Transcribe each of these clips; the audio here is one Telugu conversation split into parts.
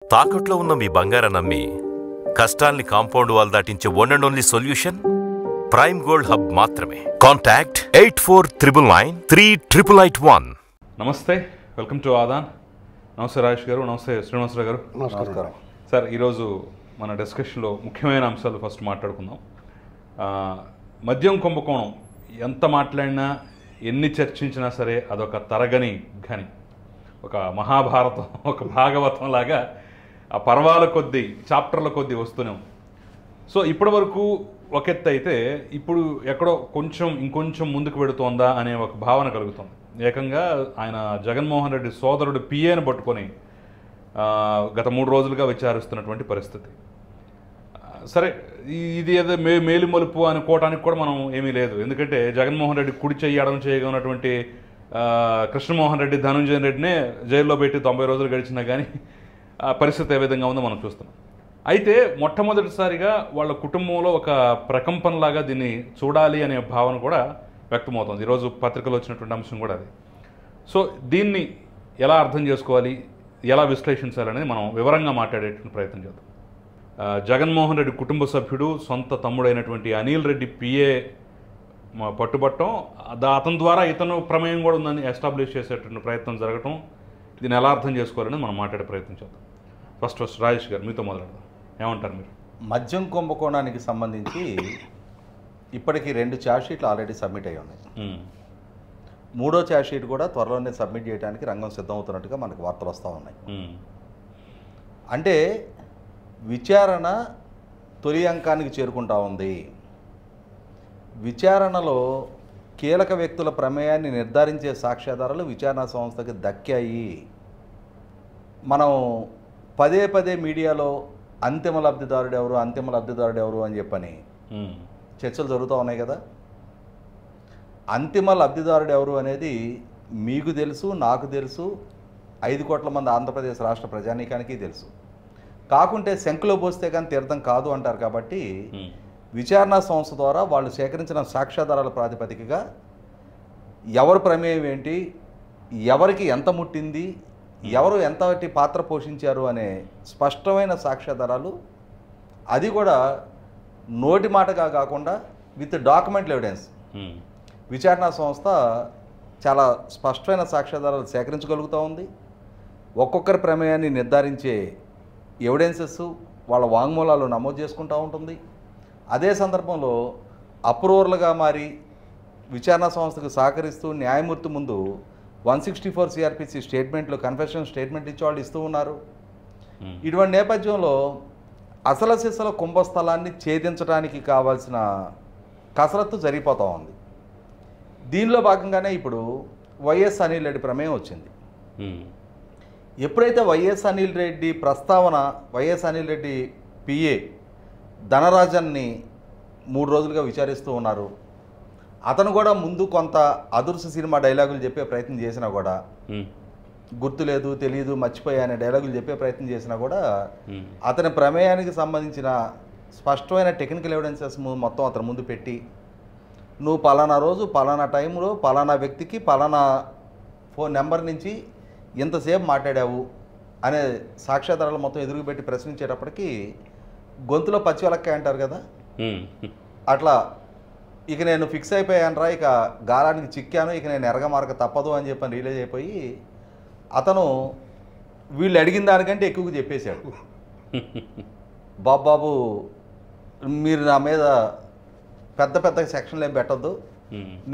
తాకట్లో ఉన్న మీ బంగారాన్ని అమ్మి కష్టాల్ని కాంపౌండ్ వాల్ దాటించే one and only solution Prime Gold Hub మాత్రమే. కాంటాక్ట్ 8499938881. నమస్తే, వెల్కమ్ టు ఆదాన్. నమస్తే రాజేష్ గారు, నమస్తే శ్రీనివాసరావు గారు. నమస్కారం సార్. ఈరోజు మన డిస్కషన్లో ముఖ్యమైన అంశాలు ఫస్ట్ మాట్లాడుకుందాం. మద్యం కుంభకోణం ఎంత మాట్లాడినా ఎన్ని చర్చించినా సరే అదొక తరగని ఘని, ఒక మహాభారతం, ఒక భాగవతం లాగా ఆ పర్వాల కొద్దీ, చాప్టర్ల కొద్దీ వస్తూనే ఉంది. సో ఇప్పటి వరకు ఒక ఎత్తు అయితే ఇప్పుడు ఎక్కడో ఇంకొంచెం ముందుకు పెడుతోందా అనే ఒక భావన కలుగుతుంది. ఏకంగా ఆయన జగన్మోహన్ రెడ్డి సోదరుడు పిఏని పట్టుకొని గత 3 రోజులుగా విచారిస్తున్నటువంటి పరిస్థితి. సరే, ఇది ఏదో మేలుమలుపు అనుకోవటానికి కూడా మనం ఏమీ లేదు. ఎందుకంటే జగన్మోహన్ రెడ్డి కుడి చెయ్యి ఎడమ చేయగలిగినటువంటి కృష్ణమోహన్ రెడ్డి, ధనుంజయ రెడ్డినే జైల్లో పెట్టి 90 రోజులు గడిచినా కానీ పరిస్థితి ఏ విధంగా ఉందో మనం చూస్తున్నాం. అయితే మొట్టమొదటిసారిగా వాళ్ళ కుటుంబంలో ఒక ప్రకంపనలాగా దీన్ని చూడాలి అనే భావన కూడా వ్యక్తమవుతుంది. ఈరోజు పత్రికలో వచ్చినటువంటి అంశం కూడా అది. సో దీన్ని ఎలా అర్థం చేసుకోవాలి, ఎలా విశ్లేషించాలనేది మనం వివరంగా మాట్లాడేటువంటి ప్రయత్నం చేద్దాం. జగన్మోహన్ రెడ్డి కుటుంబ సభ్యుడు, సొంత తమ్ముడైనటువంటి అనిల్ రెడ్డి పిఏ పట్టుబట్టం, అతని ద్వారా ఇతను ప్రమేయం కూడా ఉందని ఎస్టాబ్లిష్ చేసేటువంటి ప్రయత్నం జరగటం, దీన్ని ఎలా అర్థం చేసుకోవాలని మనం మాట్లాడే ప్రయత్నం చేద్దాం. ఫస్ట్ రాజేష్ గారు, మీతో మొదలెడదాం. ఏమంటారు మీరు? మద్యం కుంభకోణానికి సంబంధించి ఇప్పటికీ 2 ఛార్జ్షీట్లు ఆల్రెడీ సబ్మిట్ అయ్యి ఉన్నాయి. 3వ ఛార్జ్షీట్ కూడా త్వరలోనే సబ్మిట్ చేయడానికి రంగం సిద్ధమవుతున్నట్టుగా మనకు వార్తలు వస్తూ ఉన్నాయి. అంటే విచారణ తొలి అంకానికి చేరుకుంటా ఉంది. విచారణలో కీలక వ్యక్తుల ప్రమేయాన్ని నిర్ధారించే సాక్ష్యాధారాలు విచారణ సంస్థకి దక్కాయి. మనం పదే మీడియాలో అంతిమ లబ్ధిదారుడు ఎవరు అని చెప్పని చర్చలు జరుగుతూ ఉన్నాయి కదా. అంతిమ లబ్ధిదారుడు ఎవరు అనేది మీకు తెలుసు, నాకు తెలుసు, 5 కోట్ల మంది ఆంధ్రప్రదేశ్ రాష్ట్ర ప్రజానీకానికి తెలుసు. కాకుంటే శంకులో పోస్తే కానీ తీర్థం కాదు అంటారు. కాబట్టి విచారణ సంస్థ ద్వారా వాళ్ళు సేకరించిన సాక్ష్యాధారాల ప్రాతిపదికగా ఎవరు ప్రమేయం ఏంటి, ఎవరికి ఎంత ముట్టింది, ఎవరు ఎంతటి పాత్ర పోషించారు అనే స్పష్టమైన సాక్ష్యాధారాలు, అది కూడా నోటి మాటగా కాకుండా విత్ డాక్యుమెంటల్ ఎవిడెన్స్ విచారణ సంస్థ చాలా స్పష్టమైన సాక్ష్యాధారాలు సేకరించగలుగుతూ ఉంది. ఒక్కొక్కరి ప్రమేయాన్ని నిర్ధారించే ఎవిడెన్సెస్ వాళ్ళ వాంగ్మూలాలు నమోదు చేసుకుంటూ ఉంటుంది. అదే సందర్భంలో అప్రూవర్లుగా మారి విచారణ సంస్థకు సహకరిస్తూ న్యాయమూర్తి ముందు 164 CRPC స్టేట్మెంట్లు, కన్ఫెషన్ స్టేట్మెంట్ ఇచ్చి వాళ్ళు ఇస్తూ ఉన్నారు. ఇటువంటి నేపథ్యంలో అసలు సిసల కుంభస్థలాన్ని ఛేదించడానికి కావాల్సిన కసరత్తు జరిగిపోతూ ఉంది. దీనిలో భాగంగానే ఇప్పుడు వైఎస్ అనిల్ రెడ్డి ప్రమేయం వచ్చింది. ఎప్పుడైతే వైఎస్ అనిల్ రెడ్డి ప్రస్తావన, వైఎస్ అనిల్ రెడ్డి పిఏ ధనరాజన్ని 3 రోజులుగా విచారిస్తూ ఉన్నారు. అతను కూడా ముందు కొంత అదుర్సు సినిమా డైలాగులు చెప్పే ప్రయత్నం చేసినా కూడా, గుర్తులేదు, తెలియదు, మర్చిపోయా అనే డైలాగులు చెప్పే ప్రయత్నం చేసినా కూడా అతని ప్రమేయానికి సంబంధించిన స్పష్టమైన టెక్నికల్ ఎవిడెన్సెస్ మొత్తం అతని ముందు పెట్టి, నువ్వు పలానా రోజు పలానా టైంలో పలానా వ్యక్తికి పలానా ఫోన్ నెంబర్ నుంచి ఇంతసేపు మాట్లాడావు అనే సాక్ష్యాధారాలు మొత్తం ఎదురుకు పెట్టి ప్రశ్నించేటప్పటికి గొంతులో పచ్చివలక్కాయ అంటారు కదా, అట్లా ఇక నేను ఫిక్స్ అయిపోయానరా, ఇక గాలానికి చిక్కాను, ఇక నేను ఎరగమారక తప్పదు అని చెప్పని రియలైజ్ అయిపోయి అతను వీళ్ళు అడిగిన దానికంటే ఎక్కువగా చెప్పేశాడు. బాబు మీరు నా మీద పెద్ద సెక్షన్లు ఏం పెట్టద్దు,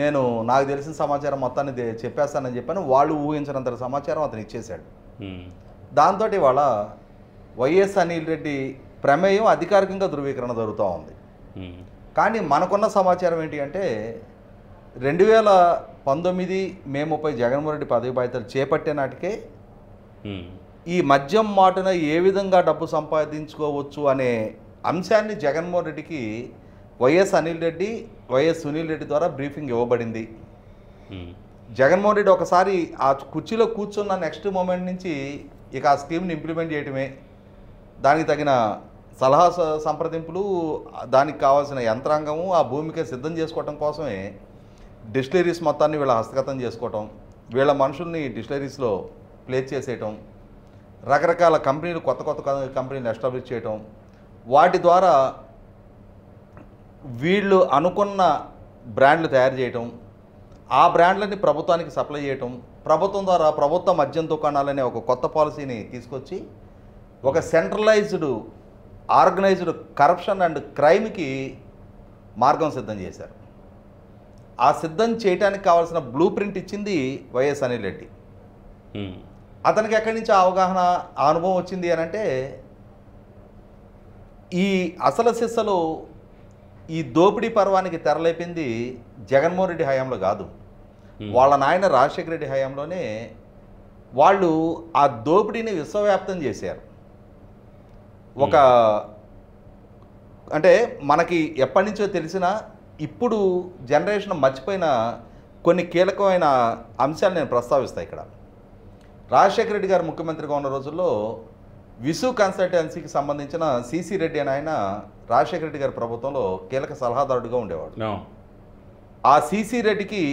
నేను నాకు తెలిసిన సమాచారం మొత్తాన్ని చెప్పేస్తానని చెప్పాను. వాళ్ళు ఊహించినంత సమాచారం అతను ఇచ్చేశాడు. దాంతో ఇవాళ వైఎస్ అనిల్ రెడ్డి ప్రమేయం అధికారికంగా ధృవీకరణ జరుగుతూ ఉంది. కానీ మనకున్న సమాచారం ఏంటి అంటే 2019 మే 30 జగన్మోహన్ రెడ్డి పదవి బాధ్యతలు చేపట్టే నాటికే ఈ మద్యం మాటున ఏ విధంగా డబ్బు సంపాదించుకోవచ్చు అనే అంశాన్ని జగన్మోహన్ రెడ్డికి వైఎస్ అనిల్ రెడ్డి, వైఎస్ సునీల్ రెడ్డి ద్వారా బ్రీఫింగ్ ఇవ్వబడింది. జగన్మోహన్ రెడ్డి ఒకసారి ఆ కుర్చీలో కూర్చున్న నెక్స్ట్ మూమెంట్ నుంచి ఇక ఆ స్కీమ్ని ఇంప్లిమెంట్ చేయటమే, దానికి తగిన సలహా సంప్రదింపులు, దానికి కావాల్సిన యంత్రాంగము, ఆ భూమికి సిద్ధం చేసుకోవటం కోసమే డిస్టిలరీస్ మొత్తాన్ని వీళ్ళ హస్తగతం చేసుకోవటం, వీళ్ళ మనుషుల్ని డిస్టిలరీస్లో ప్లేస్ చేసేయటం, రకరకాల కంపెనీలు కొత్త కంపెనీలు ఎస్టాబ్లిష్ చేయటం, వాటి ద్వారా వీళ్ళు అనుకున్న బ్రాండ్లు తయారు చేయటం, ఆ బ్రాండ్లని ప్రభుత్వానికి సప్లై చేయటం, ప్రభుత్వం ద్వారా ప్రభుత్వ మద్యం దుకాణాలనే ఒక కొత్త పాలసీని తీసుకొచ్చి ఒక సెంట్రలైజ్డ్ ఆర్గనైజ్డ్ కరప్షన్ అండ్ క్రైమ్కి మార్గం సిద్ధం చేశారు. ఆ సిద్ధం చేయడానికి కావాల్సిన బ్లూ ప్రింట్ ఇచ్చింది వైఎస్ అనిల్ రెడ్డి. అతనికి ఎక్కడి నుంచి అవగాహన, ఆ అనుభవం వచ్చింది అని అంటే, ఈ అసలు సిస్సలు ఈ దోపిడీ పర్వానికి తెరలేపింది జగన్మోహన్ రెడ్డి హయాంలో కాదు, వాళ్ళ నాయన రాజశేఖర రెడ్డి హయాంలోనే వాళ్ళు ఆ దోపిడీని విశ్వవ్యాప్తం చేశారు. ఒక అంటే మనకి ఎప్పటి నుంచో తెలిసిన, ఇప్పుడు జనరేషన్ మర్చిపోయిన కొన్ని కీలకమైన అంశాలు నేను ప్రస్తావిస్తాను ఇక్కడ. రాజశేఖర రెడ్డి గారు ముఖ్యమంత్రిగా ఉన్న రోజుల్లో విసు కన్సల్టెన్సీకి సంబంధించిన సిసి రెడ్డి అని ఆయన రాజశేఖర రెడ్డి గారి ప్రభుత్వంలో కీలక సలహాదారుడిగా ఉండేవాడు. ఆ సిసి రెడ్డికి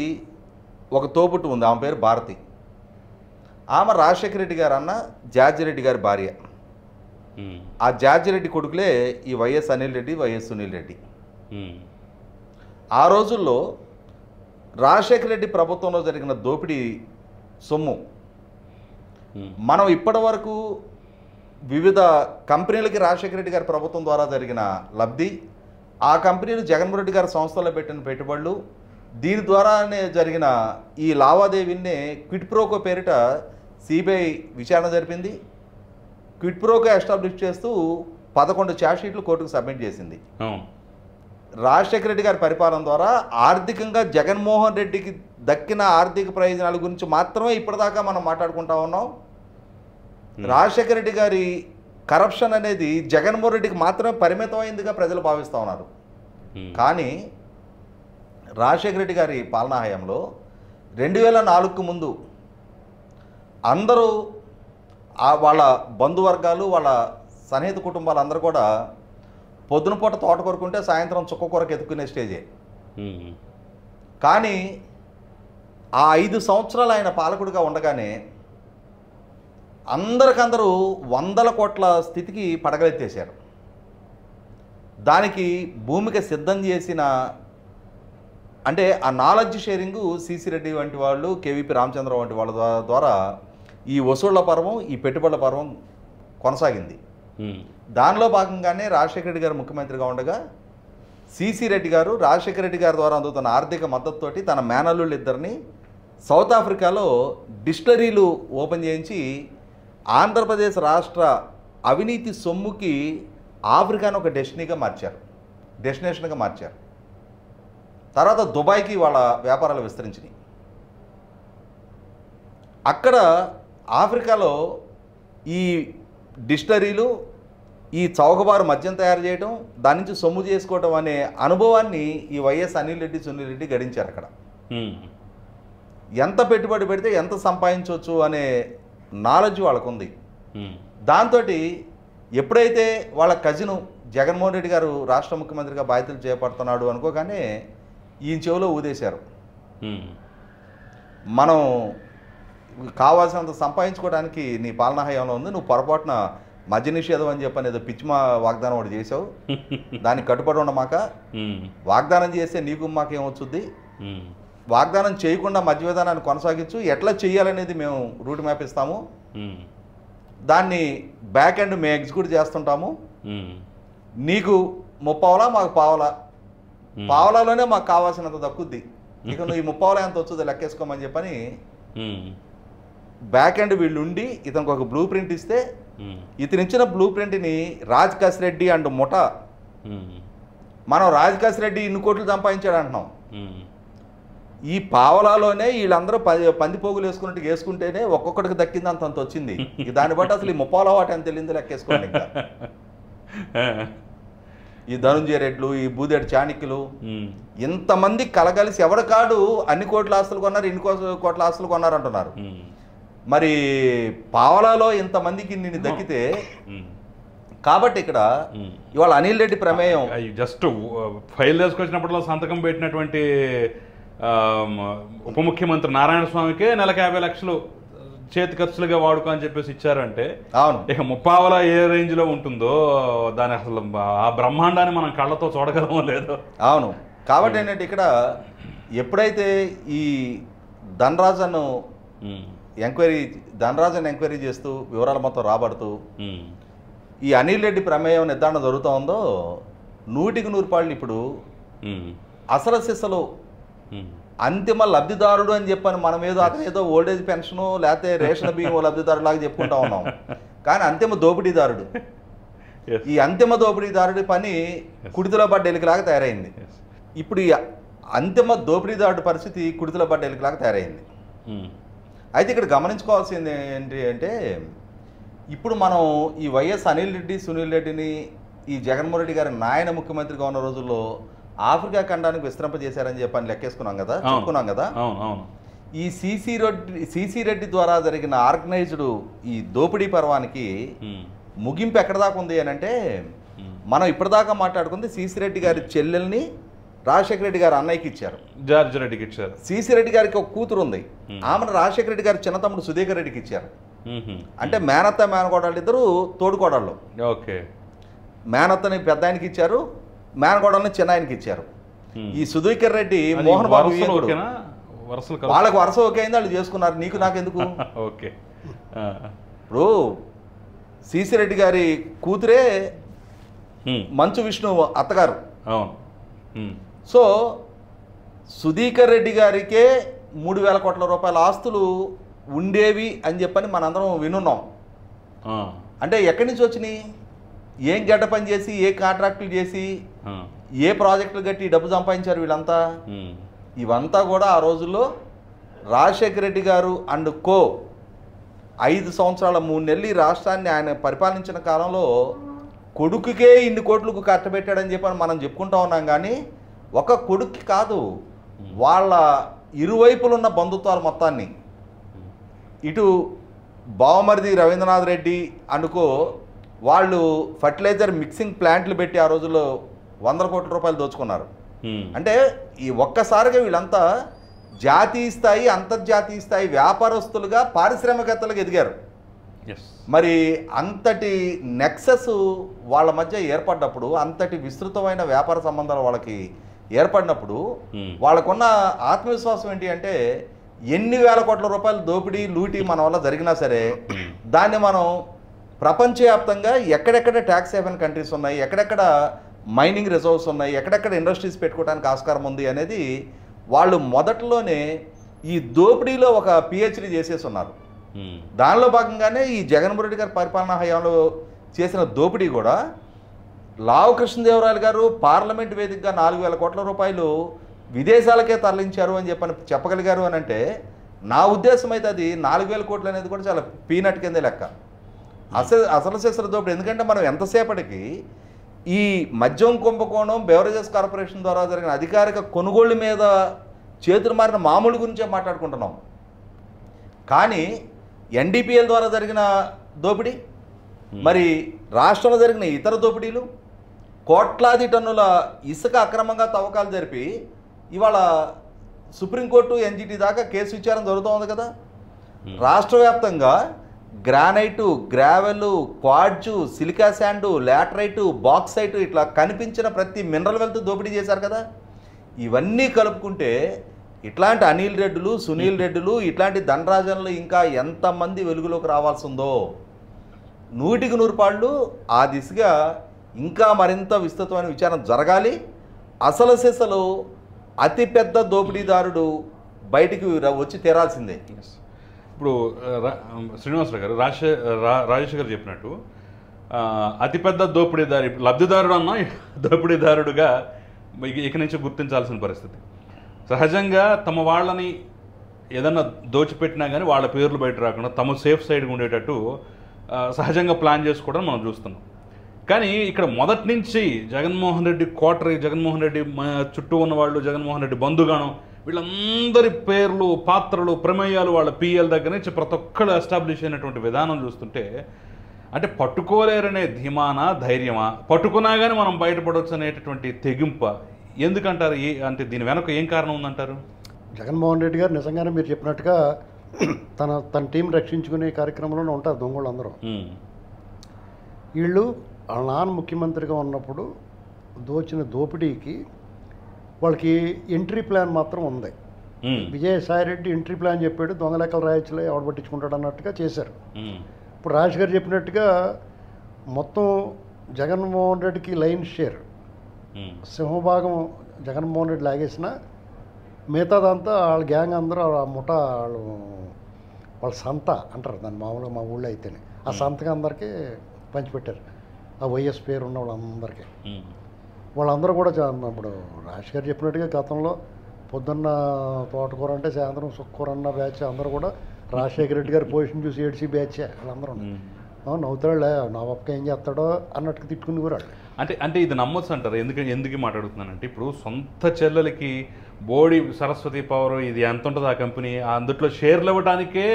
ఒక తోబుట్టు ఉంది, ఆమె పేరు భారతి. ఆమె రాజశేఖర రెడ్డి గారు అన్న జార్జి రెడ్డి గారి భార్య. ఆ జార్జి రెడ్డి కొడుకులే ఈ వైఎస్ అనిల్ రెడ్డి, వైఎస్ సునీల్ రెడ్డి. ఆ రోజుల్లో రాజశేఖర రెడ్డి ప్రభుత్వంలో జరిగిన దోపిడీ సొమ్ము మనం ఇప్పటి వరకు వివిధ కంపెనీలకి రాజశేఖర రెడ్డి గారి ప్రభుత్వం ద్వారా జరిగిన లబ్ధి, ఆ కంపెనీలు జగన్మోహన్ రెడ్డి గారి సంస్థల్లో పెట్టిన పెట్టుబడులు, దీని ద్వారానే జరిగిన ఈ లావాదేవీని క్విడ్ ప్రోకో పేరిట సిబిఐ విచారణ జరిపింది. క్విడ్ ప్రోకో ఎస్టాబ్లిష్ చేస్తూ 11 ఛార్జ్షీట్లు కోర్టుకు సబ్మిట్ చేసింది. రాజశేఖర రెడ్డి గారి పరిపాలన ద్వారా ఆర్థికంగా జగన్మోహన్ రెడ్డికి దక్కిన ఆర్థిక ప్రయోజనాల గురించి మాత్రమే ఇప్పటిదాకా మనం మాట్లాడుకుంటా ఉన్నాం. రాజశేఖర రెడ్డి గారి కరప్షన్ అనేది జగన్మోహన్ రెడ్డికి మాత్రమే పరిమితమైందిగా ప్రజలు భావిస్తూ ఉన్నారు. కానీ రాజశేఖర రెడ్డి గారి పాలనా హయాంలో 2004కు ముందు అందరూ వాళ్ళ బంధువర్గాలు, వాళ్ళ సన్నిహిత కుటుంబాలు అందరూ కూడా పొద్దున పూట తోట కొరుకుంటే సాయంత్రం చుక్క కొరకు ఎత్తుకునే స్టేజే. కానీ ఆ 5 సంవత్సరాలు ఆయన పాలకుడిగా ఉండగానే అందరికందరూ 100 కోట్ల స్థితికి పడగలెత్తేశారు. దానికి భూమిక సిద్ధం చేసిన, అంటే ఆ నాలెడ్జ్ షేరింగు సిసి రెడ్డి వంటి వాళ్ళు, కేవీపీ రామచంద్ర వంటి వాళ్ళ ద్వారా ఈ వసూళ్ల పర్వం, ఈ పెట్టుబడుల పర్వం కొనసాగింది. దానిలో భాగంగానే రాజశేఖర రెడ్డి గారు ముఖ్యమంత్రిగా ఉండగా సిసి రెడ్డి గారు రాజశేఖర రెడ్డి గారి ద్వారా అందుతున్న ఆర్థిక మద్దతుతోటి తన మేనల్లుళ్ళు ఇద్దరిని సౌత్ ఆఫ్రికాలో డిస్టిలరీలు ఓపెన్ చేయించి ఆంధ్రప్రదేశ్ రాష్ట్ర అవినీతి సొమ్ముకి ఆఫ్రికాను ఒక డెస్టినేషన్గా మార్చారు. తర్వాత దుబాయ్కి వాళ్ళ వ్యాపారాలు విస్తరించినాయి. అక్కడ ఆఫ్రికాలో ఈ డిస్టిలరీలు, ఈ చౌకబారు మద్యం తయారు చేయడం, దాని నుంచి సొమ్ము చేసుకోవడం అనే అనుభవాన్ని ఈ వైఎస్ అనిల్ రెడ్డి, సునీల్ రెడ్డి గడించారు. అక్కడ ఎంత పెట్టుబడి పెడితే ఎంత సంపాదించవచ్చు అనే నాలెడ్జ్ వాళ్ళకు ఉంది. దాంతో ఎప్పుడైతే వాళ్ళ కజిను జగన్మోహన్ రెడ్డి గారు రాష్ట్ర ముఖ్యమంత్రిగా బాధ్యతలు చేపడుతున్నాడు అనుకోగానే ఈయన చెవిలో ఊదేశారు. మనం కావాల్సినంత సంపాదించుకోవడానికి నీ పాలనా హయాంలో ఉంది, నువ్వు పొరపాటున మద్య నిషేధం అని చెప్పని ఏదో పిచ్చిమా వాగ్దానం ఒకటి చేసావు, దానికి కట్టుబడి ఉండమాక, వాగ్దానం చేస్తే నీకు మాకేమొచ్చుద్ది, వాగ్దానం చేయకుండా మద్య విధానాన్ని కొనసాగించు, ఎట్లా చేయాలనేది మేము రూట్ మ్యాప్ ఇస్తాము, దాన్ని బ్యాక్ ఎండ్ మేము ఎగ్జిక్యూట్ చేస్తుంటాము, నీకు 30 పావలా మాకు పావలాలోనే మాకు కావాల్సినంత దక్కుద్ది, ఇక నువ్వు ఈ 30 పావలా ఎంత వచ్చుదో లెక్కేసుకోమని చెప్పని బ్యాక్ ఎండ్ వీళ్ళు ఉండి ఇతనికి ఒక బ్లూ ప్రింట్ ఇస్తే, ఇతను ఇచ్చిన బ్లూ ప్రింట్ని రాజ్ రెడ్డి అండ్ ముఠ, మనం రాజ్ రెడ్డి ఇన్ని కోట్లు సంపాదించాడు అంటున్నాం, ఈ పావలాలోనే వీళ్ళందరూ పందిపోగులు వేసుకున్నట్టు వేసుకుంటేనే ఒక్కొక్కడికి దక్కింది అంత వచ్చింది. దాన్ని బట్టి అసలు ఈ 30 పావలా వాటి అని తెలియదు లెక్కేసుకోండి. ఇంకా ఈ ధనుంజయ రెడ్లు, ఈ బూదేడు చాణిక్యులు, ఇంతమంది కలగలిసి ఎవరి కాడు అన్ని కోట్ల ఆస్తులు కొన్నారు, ఇన్ని కోట్ల ఆస్తులు కొన్నారు అంటున్నారు. మరి పావలాలో ఇంతమందికి నిన్ను దక్కితే, కాబట్టి ఇక్కడ ఇవాళ అనిల్ రెడ్డి ప్రమేయం జస్ట్ ఫైల్ వేసుకొచ్చినప్పటిలో సంతకం పెట్టినటువంటి ఉప ముఖ్యమంత్రి నారాయణ స్వామికే నెలకు 50 లక్షలు చేతి ఖర్చులుగా వాడుకో అని చెప్పేసి ఇచ్చారంటే అవును, ఇక ముప్పావల ఏ రేంజ్లో ఉంటుందో దాని అసలు ఆ బ్రహ్మాండాన్ని మనం కళ్ళతో చూడగలమో లేదో. అవును. కాబట్టి ఏంటంటే ఇక్కడ ఎప్పుడైతే ఈ ధనరాజన్ ఎంక్వైరీ చేస్తూ వివరాలు మొత్తం రాబడుతూ ఈ అనిల్ రెడ్డి ప్రమేయం నిర్ధారణ జరుగుతూ ఉందో 100% ఇప్పుడు అసలు సిసలు అంతిమ లబ్ధిదారుడు అని చెప్పని మనం ఏదో అతను ఏదో ఓల్డేజ్ పెన్షను లేకపోతే రేషన్ బియ్యం లబ్ధిదారుడు లాగా చెప్పుకుంటా ఉన్నాం, కానీ అంతిమ దోపిడీదారుడు. ఈ అంతిమ దోపిడీదారుడి పని కుడితిలో పడ్డ ఎలికలాగా తయారైంది. ఇప్పుడు ఈ అంతిమ దోపిడీదారుడి పరిస్థితి కుడితిలో పడ్డ ఎలికలాగా తయారైంది. అయితే ఇక్కడ గమనించుకోవాల్సింది ఏంటి అంటే, ఇప్పుడు మనం ఈ వైఎస్ అనిల్ రెడ్డి సునీల్ రెడ్డిని ఈ జగన్మోహన్ రెడ్డి గారి నాయన ముఖ్యమంత్రిగా ఉన్న రోజుల్లో ఆఫ్రికా ఖండానికి విస్తరింపజేశారని చెప్పని లెక్కేసుకున్నాం కదా, చెప్పుకున్నాం కదా. ఈ సిసి రెడ్డి ద్వారా జరిగిన ఆర్గనైజ్డ్ ఈ దోపిడీ పర్వానికి ముగింపు ఎక్కడ దాకా ఉంది అని అంటే, మనం ఇప్పటిదాకా మాట్లాడుకుంది సిసి రెడ్డి గారి చెల్లెల్ని రాజశేఖర రెడ్డి గారు అన్నయ్యకి ఇచ్చారు, జార్జ్ రెడ్డికి ఇచ్చారు. సిసి రెడ్డి గారికి ఒక కూతురు ఉంది, ఆమెను రాజశేఖర రెడ్డి గారి చిన్న తమ్ముడు సుధీకర్ రెడ్డికి ఇచ్చారు. అంటే మేనత్త మేనకోడళ్ళు ఇద్దరు తోడుకోడళ్ళు. ఓకే, మేనత్తని పెద్ద ఆయనకి ఇచ్చారు, మేనకోడల్ని చిన్న ఆయనకి ఇచ్చారు. ఈ సుధీకర్ రెడ్డి మోహన్ బాబు వాళ్ళకి వరుస ఓకే అయింది, వాళ్ళు చేసుకున్నారు, నీకు నాకెందుకు. ఓకే, ఇప్పుడు సిసి రెడ్డి గారి కూతురే మంచు విష్ణు అత్తగారు. సో సుధీకర్ రెడ్డి గారికే 3,000 కోట్ల రూపాయల ఆస్తులు ఉండేవి అని చెప్పని మనందరం వినున్నాం. అంటే ఎక్కడి నుంచి వచ్చినాయి, ఏం గడ్డ పని చేసి, ఏ కాంట్రాక్టులు చేసి, ఏ ప్రాజెక్టులు కట్టి డబ్బు సంపాదించారు వీళ్ళంతా. ఇవంతా కూడా ఆ రోజుల్లో రాజశేఖర రెడ్డి గారు అండ్ కో 5 సంవత్సరాల 3 నెలలు ఈ రాష్ట్రాన్ని ఆయన పరిపాలించిన కాలంలో కొడుకుకే ఇన్ని కోట్లకు కట్టబెట్టాడని చెప్పని మనం చెప్పుకుంటా ఉన్నాం. కానీ ఒక కొడుక్కి కాదు, వాళ్ళ ఇరువైపులు ఉన్న బంధుత్వాలు మొత్తాన్ని, ఇటు బావమరిది రవీంద్రనాథ్ రెడ్డి అనుకో వాళ్ళు ఫర్టిలైజర్ మిక్సింగ్ ప్లాంట్లు పెట్టి ఆ రోజుల్లో 100 కోట్ల రూపాయలు దోచుకున్నారు. అంటే ఈ ఒక్కసారిగా వీళ్ళంతా జాతీయ స్థాయి అంతర్జాతీయ స్థాయి వ్యాపారస్తులుగా పారిశ్రామికవేత్తలుగా ఎదిగారు. మరి అంతటి నెక్సెస్ వాళ్ళ మధ్య ఏర్పడినప్పుడు, అంతటి విస్తృతమైన వ్యాపార సంబంధాలు వాళ్ళకి ఏర్పడినప్పుడు వాళ్ళకున్న ఆత్మవిశ్వాసం ఏంటి అంటే, ఎన్ని వేల కోట్ల రూపాయలు దోపిడీ లూటీ మన వల్ల జరిగినా సరే దాన్ని మనం ప్రపంచవ్యాప్తంగా ఎక్కడెక్కడ ట్యాక్స్ హేవెన్ కంట్రీస్ ఉన్నాయి, ఎక్కడెక్కడ మైనింగ్ రిజర్వ్స్ ఉన్నాయి, ఎక్కడెక్కడ ఇండస్ట్రీస్ పెట్టుకోవడానికి ఆస్కారం ఉంది అనేది వాళ్ళు మొదట్లోనే ఈ దోపిడీలో ఒక పిహెచ్డి చేసేసి ఉన్నారు. దానిలో భాగంగానే ఈ జగన్మోహన్ రెడ్డి గారి పరిపాలనా హయాంలో చేసిన దోపిడీ కూడా లావు కృష్ణదేవరాయలు గారు పార్లమెంట్ వేదికగా 4,000 కోట్ల రూపాయలు విదేశాలకే తరలించారు అని చెప్పగలిగారు అని అంటే, నా ఉద్దేశం అయితే అది 4,000 కోట్లు అనేది కూడా చాలా పీనట్ కిందే లెక్క. అసలు శస్త్ర దోపిడీ. ఎందుకంటే మనం ఎంతసేపటికి ఈ మద్యం కుంభకోణం బెవరేజెస్ కార్పొరేషన్ ద్వారా జరిగిన అధికారిక కొనుగోళ్ల మీద చేతులు మారిన మామూలు గురించే మాట్లాడుకుంటున్నాం. కానీ ఎన్డీపీఎల్ ద్వారా జరిగిన దోపిడీ, మరి రాష్ట్రంలో జరిగిన ఇతర దోపిడీలు, కోట్లాది టన్నుల ఇసుక అక్రమంగా తవ్వకాలు జరిపి ఇవాళ సుప్రీంకోర్టు ఎన్జిటి దాకా కేసు విచారణ జరుగుతూ ఉంది కదా. రాష్ట్ర వ్యాప్తంగా granite, gravel, క్వార్ట్జు, silica sand, లాటరైటు, bauxite ఇట్లా కనిపించిన ప్రతి మినరల్ వెల్త్ దోపిడీ చేశారు కదా. ఇవన్నీ కలుపుకుంటే ఇట్లాంటి అనిల్ రెడ్డులు, సునీల్ రెడ్డులు, ఇట్లాంటి ధనరాజన్లు ఇంకా ఎంతమంది వెలుగులోకి రావాల్సి ఉందో 100% ఆ దిశగా ఇంకా మరింత విస్తృతమైన విచారణ జరగాలి. అసలు సిసలు అతిపెద్ద దోపిడీదారుడు బయటికి వచ్చి తీరాల్సిందే. ఇప్పుడు శ్రీనివాసరావు గారు రాజశేఖర్ చెప్పినట్టు అతిపెద్ద దోపిడీదారు, లబ్ధిదారుడు అన్నా దోపిడీదారుడుగా ఇక నుంచి గుర్తించాల్సిన పరిస్థితి. సహజంగా తమ వాళ్ళని ఏదన్నా దోచిపెట్టినా కానీ వాళ్ళ పేర్లు బయట రాకుండా తమ సేఫ్ సైడ్గా ఉండేటట్టు సహజంగా ప్లాన్ చేసుకోవడం మనం చూస్తున్నాం. కానీ ఇక్కడ మొదటి నుంచి జగన్మోహన్ రెడ్డి కోటరీ, జగన్మోహన్ రెడ్డి చుట్టూ ఉన్నవాళ్ళు, జగన్మోహన్ రెడ్డి బంధుగానం, వీళ్ళందరి పేర్లు, పాత్రలు, ప్రమేయాలు వాళ్ళ పిఎల్ దగ్గర నుంచి ప్రతి ఒక్కళ్ళు ఎస్టాబ్లిష్ అయినటువంటి విధానం చూస్తుంటే, అంటే పట్టుకోలేరనే ధీమానా, ధైర్యమా, పట్టుకున్నా కానీ మనం బయటపడవచ్చు అనేటటువంటి తెగింప ఎందుకంటారు? అంటే దీని వెనక ఏం కారణం ఉందంటారు? జగన్మోహన్ రెడ్డి గారు నిజంగానే మీరు చెప్పినట్టుగా తన టీం రక్షించుకునే కార్యక్రమంలోనే ఉంటారు దొంగలు అందరూ. వీళ్ళు వాళ్ళ నాన్న ముఖ్యమంత్రిగా ఉన్నప్పుడు దోచిన దోపిడీకి వాళ్ళకి ఎంట్రీ ప్లాన్ మాత్రం ఉంది. విజయసాయి రెడ్డి ఎంట్రీ ప్లాన్ చెప్పాడు, దొంగ లెక్కలు రాయచ్చులే ఎవడు పట్టించుకుంటాడు అన్నట్టుగా చేశారు. ఇప్పుడు రాజు గారు చెప్పినట్టుగా మొత్తం జగన్మోహన్ రెడ్డికి లైన్ షేర్ సింహభాగం జగన్మోహన్ రెడ్డి లాగేసిన మిగతాదంతా వాళ్ళ గ్యాంగ్ అందరూ ఆ ముఠా వాళ్ళ సంత అంటారు దాన్ని మామూలుగా మా ఊళ్ళో అయితేనే. ఆ సంతగా అందరికీ పంచిపెట్టారు, ఆ వైఎస్ పేరు ఉన్న వాళ్ళందరికీ. వాళ్ళందరూ కూడా ఇప్పుడు రాజు గారు చెప్పినట్టుగా గతంలో పొద్దున్న తోటకూర అంటే సాయంత్రం సుక్కూర అన్న బ్యాచ్ అందరూ కూడా రాజశేఖర రెడ్డి గారి పొజిషన్ చూసి ఏడ్చి బ్యాచే వాళ్ళందరూ. నవ్వుతాడులే నా పక్క ఏం చేస్తాడో అన్నట్టుగా తిట్టుకుని కూడా. అంటే ఇది నమ్మొచ్చు అంటారు. ఎందుకు మాట్లాడుతున్నానంటే ఇప్పుడు సొంత చెల్లెలకి బోడి సరస్వతి పవర్ ఇది ఎంత ఉంటుంది ఆ కంపెనీ, అందుట్లో షేర్లు ఇవ్వడానికే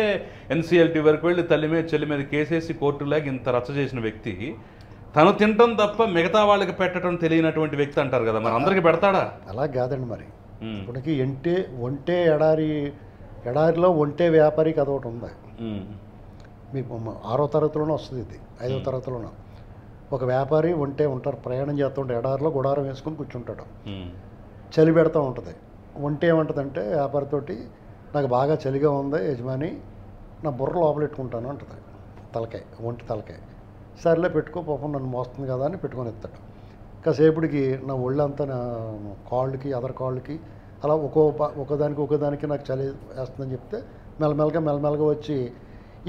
ఎన్సీఎల్టీ వరకు వెళ్ళి తల్లి మీద చెల్లి మీద కేసేసి కోర్టులాగా ఇంత రచ్చ చేసిన వ్యక్తి తను తినటం తప్ప మిగతా వాళ్ళకి పెట్టడం తెలియనటువంటి వ్యక్తి అంటారు కదా, మరి అందరికి పెడతాడా? అలా కాదండి. మరి ఇప్పటికి ఒంటే ఎడారిలో ఒంటే వ్యాపారి కథ ఒకటి ఉంది. మీకు 6వ తరగతిలోనే వస్తుంది, ఇది 5వ తరగతిలోనే. ఒక వ్యాపారి ఒంటే ఉంటారు, ప్రయాణం చేస్తూ ఉంటే ఎడారిలో గుడారం వేసుకుని కూర్చుంటాడు, చలి పెడతా ఉంటుంది. ఒంటే ఏమంటుందంటే వ్యాపారితోటి, నాకు బాగా చలిగా ఉంది యజమాని, నా బుర్ర లోపలెట్టుకుంటాను అంటుంది. ఒంటి తలకాయ. సర్లే పెట్టుకో, పాపం నన్ను మోస్తుంది కదా అని పెట్టుకొని ఎత్తాడు. కాసేపటికి నా ఒళ్ళంతా నా కాళ్ళకి అదర్ కాళ్ళకి అలా ఒకదానికి నాకు చలి వేస్తుందని చెప్తే మెల్లమెల్లగా వచ్చి,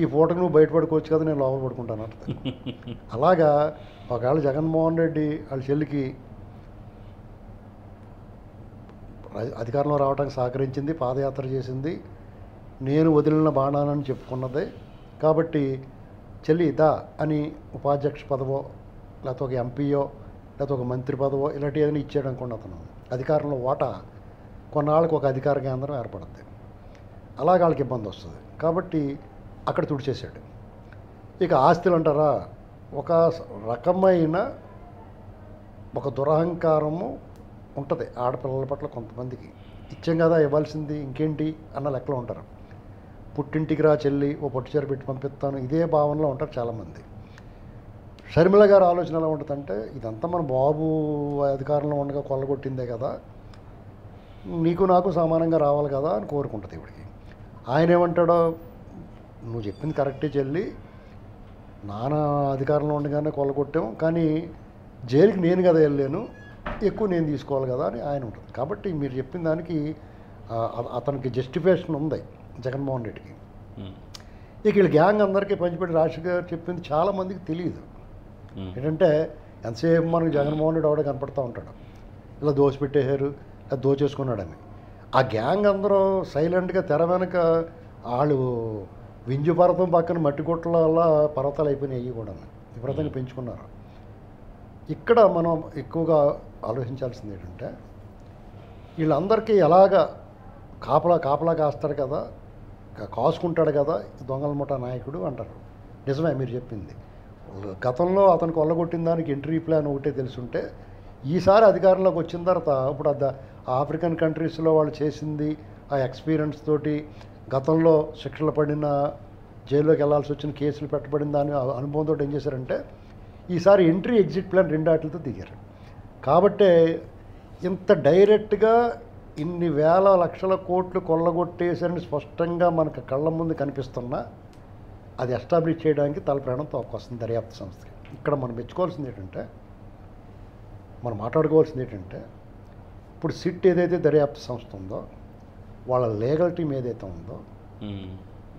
ఈ పూటకు నువ్వు బయట పడుకోవచ్చు కదా, నేను లోపల పడుకుంటాను అంటుంది. అలాగా ఒకవేళ జగన్మోహన్ రెడ్డి వాళ్ళ చెల్లికి అధికారంలో రావడానికి సహకరించింది, పాదయాత్ర చేసింది, నేను వదిలిన బాణానని చెప్పుకున్నదే కాబట్టి చెల్లి దా అని ఉపాధ్యక్ష పదవో లేకపోతే ఒక ఎంపీయో లేకపోతే ఒక మంత్రి పదవో ఇలాంటి ఏదైనా ఇచ్చాడు అనుకోండి, అతను అధికారంలో ఓటా కొన్నాళ్ళకి ఒక అధికార కేంద్రం ఏర్పడుతుంది. అలాగే వాళ్ళకి ఇబ్బంది వస్తుంది కాబట్టి అక్కడ తుడిచేశాడు. ఇక ఆస్తులు అంటారా, ఒక రకమైన ఒక దురహంకారము ఉంటుంది ఆడపిల్లల పట్ల. కొంతమందికి ఇచ్చాం కదా ఇవ్వాల్సింది ఇంకేంటి అన్న లెక్కలో ఉంటారు. పుట్టింటికి రా చెల్లి, ఓ పొట్టిచీర పెట్టి పంపిస్తాను, ఇదే భావనలో ఉంటారు చాలామంది. షర్మిల గారి ఆలోచన ఎలా ఉంటుందంటే, ఇదంతా మన బాబు అధికారంలో ఉండగా కొల్లగొట్టిందే కదా, నీకు నాకు సమానంగా రావాలి కదా అని కోరుకుంటుంది ఇవిడికి. ఆయన ఏమంటాడో, నువ్వు చెప్పింది కరెక్టే చెల్లి, నాన్న అధికారంలో ఉండగానే కొల్లగొట్టాం, కానీ జైలుకి నేను కదా వెళ్ళాను, ఎక్కువ నేను తీసుకోవాలి కదా అని ఆయన ఉంటుంది. కాబట్టి మీరు చెప్పిన దానికి అతనికి జస్టిఫికేషన్ ఉంది జగన్మోహన్ రెడ్డికి. ఇక వీళ్ళ గ్యాంగ్ అందరికీ పంచిపెట్టి రాజశేఖర్ గారు చెప్పింది చాలామందికి తెలియదు. ఏంటంటే ఎంతసేపు మనకు జగన్మోహన్ రెడ్డి ఆవిడ కనపడుతూ ఉంటాడు, ఇలా దోచిపెట్టేశారు, ఇలా దోచేసుకున్నాడని. ఆ గ్యాంగ్ అందరూ సైలెంట్గా తెర వెనక వాళ్ళు వింజు పర్వతం పక్కన మట్టి గుట్టల వల్ల పర్వతాలు అయిపోయినాయి, అవి కూడా విపరీతంగా పెంచుకున్నారు. ఇక్కడ మనం ఎక్కువగా ఆలోచించాల్సింది ఏంటంటే, వీళ్ళందరికీ ఎలాగా కాపలా కాస్తాడు కదా, కాసుకుంటాడు కదా దొంగల ముఠా నాయకుడు అంటారు. నిజమే మీరు చెప్పింది. గతంలో అతను కొల్లగొట్టిన దానికి ఎంట్రీ ప్లాన్ ఒకటే తెలుసుంటే, ఈసారి అధికారంలోకి వచ్చిన తర్వాత ఇప్పుడు ఆఫ్రికన్ కంట్రీస్లో వాళ్ళు చేసింది ఆ ఎక్స్పీరియన్స్ తోటి, గతంలో శిక్షలు పడిన జైల్లోకి వెళ్ళాల్సి వచ్చిన కేసులు పెట్టబడిన దాని అనుభవంతో ఏం చేశారంటే, ఈసారి ఎంట్రీ ఎగ్జిట్ ప్లాన్ 2 ఆటలతో దిగారు. కాబట్టే ఇంత డైరెక్ట్గా ఇన్ని వేల లక్షల కోట్లు కొల్లగొట్టేసరికి స్పష్టంగా మనకు కళ్ళ ముందు కనిపిస్తున్నా అది ఎస్టాబ్లిష్ చేయడానికి తల ప్రాణం తోకొస్తుంది దర్యాప్తు సంస్థకి. ఇక్కడ మనం మెచ్చుకోవాల్సింది ఏంటంటే, మనం మాట్లాడుకోవాల్సింది ఏంటంటే, ఇప్పుడు సిట్ ఏదైతే దర్యాప్తు సంస్థ ఉందో వాళ్ళ లీగల్ టీం ఏదైతే ఉందో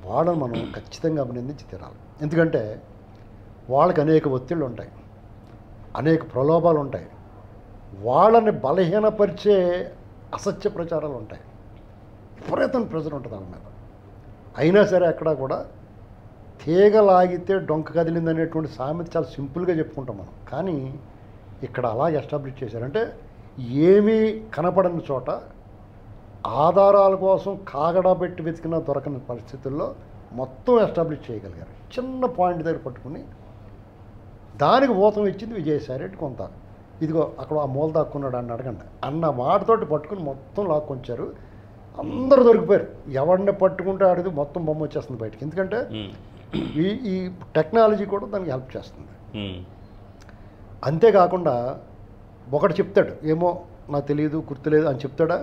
వాళ్ళని మనం ఖచ్చితంగా అభినందించి తీరాలి. ఎందుకంటే వాళ్ళకి అనేక ఒత్తిళ్ళు ఉంటాయి, అనేక ప్రలోభాలు ఉంటాయి, వాళ్ళని బలహీనపరిచే అసత్య ప్రచారాలు ఉంటాయి, విపరీతం ప్రెజర్ ఉంటుంది వాళ్ళ మీద. అయినా సరే అక్కడ కూడా తీగలాగితే డొంక కదిలింది అనేటువంటి సామెత చాలా సింపుల్గా చెప్పుకుంటాం మనం. కానీ ఇక్కడ అలాగే ఎస్టాబ్లిష్ చేశారంటే, ఏమీ కనపడని చోట ఆధారాల కోసం కాగడా పెట్టి వెతికినా దొరకని పరిస్థితుల్లో మొత్తం ఎస్టాబ్లిష్ చేయగలిగారు. చిన్న పాయింట్ దగ్గర పట్టుకుని దానికి ఊతం ఇచ్చింది విజయసాయి రెడ్డి. కొంత ఇదిగో అక్కడ ఆ మూల దాక్కున్నాడు అని అడగండి అన్న మాటతోటి పట్టుకుని మొత్తం లాక్కొంచారు. అందరూ దొరికిపోయారు. ఎవరిని పట్టుకుంటే ఆడిది మొత్తం బొమ్మ వచ్చేస్తుంది బయటకి. ఎందుకంటే ఈ టెక్నాలజీ కూడా దానికి హెల్ప్ చేస్తుంది. అంతేకాకుండా ఒకటి చెప్తాడు, ఏమో నాకు తెలియదు గుర్తులేదు అని చెప్తాడా,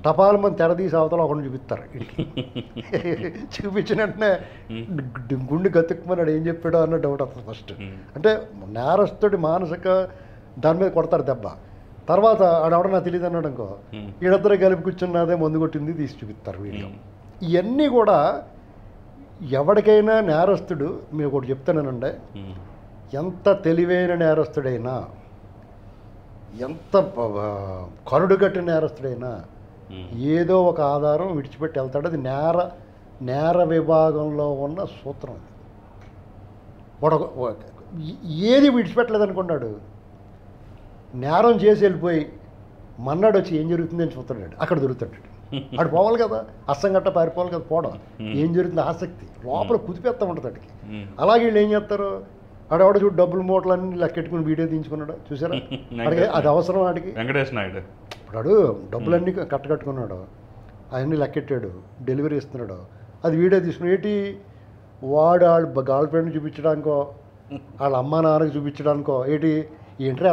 టపాల మంది తెరదీసి అవతల ఒకరిని చూపిస్తారు. చూపించిన వెంటనే గుండె గతుక్కుమన్నాడు ఏం చెప్పాడో అన్న డౌట్ వస్తుంది ఫస్ట్. అంటే నేరస్తుడి మానసిక దాని మీద కొడతారు దెబ్బ. తర్వాత ఆడవడ నాకు తెలియదు అన్నాడు అనుకో, వీళ్ళిద్దరే కలిపి కూర్చున్నదే మందు కొట్టింది తీసి చూపిస్తారు వీడియో. ఇవన్నీ కూడా ఎవరికైనా నేరస్తుడు, మీరు ఒకటి చెప్తానండి, ఎంత తెలివైన నేరస్తుడైనా, ఎంత కరుడుగట్టిన నేరస్తుడైనా ఏదో ఒక ఆధారం విడిచిపెట్టి వెళ్తాడు. అది నేర విభాగంలో ఉన్న సూత్రం. వాడు ఏది విడిచిపెట్టలేదు అనుకున్నాడు, నేరం చేసి వెళ్ళిపోయి మన్నాడు వచ్చి ఏం జరుగుతుందని చూస్తాడు. అక్కడ దొరుకుతాడు. అక్కడ పోవాలి కదా, అస్సంగట్ట పారిపోవాలి కదా, పోవడం ఏం జరుగుతుంది ఆసక్తి లోపల కుదిపేస్తూ ఉంటుంది అడికి. అలాగే వీళ్ళు ఏం చేస్తారు, ఆడవాడు చూడు డబ్బులు మూటలన్నీ లెక్కెట్టుకుని వీడియో తీయించుకున్నాడు చూసారా. అడిగే అది అవసరం ఆడికి. వెంకటేష్ నాయుడు ఇప్పుడు డబ్బులన్నీ కట్టుకున్నాడు, అవన్నీ లెక్కెట్టాడు, డెలివరీ ఇస్తున్నాడు, అది వీడియో తీసుకుని ఏంటి వాడు వాళ్ళ గర్ల్ ఫ్రెండ్ చూపించడానికో వాళ్ళ అమ్మా నాన్నకి చూపించడానికో ఏంటి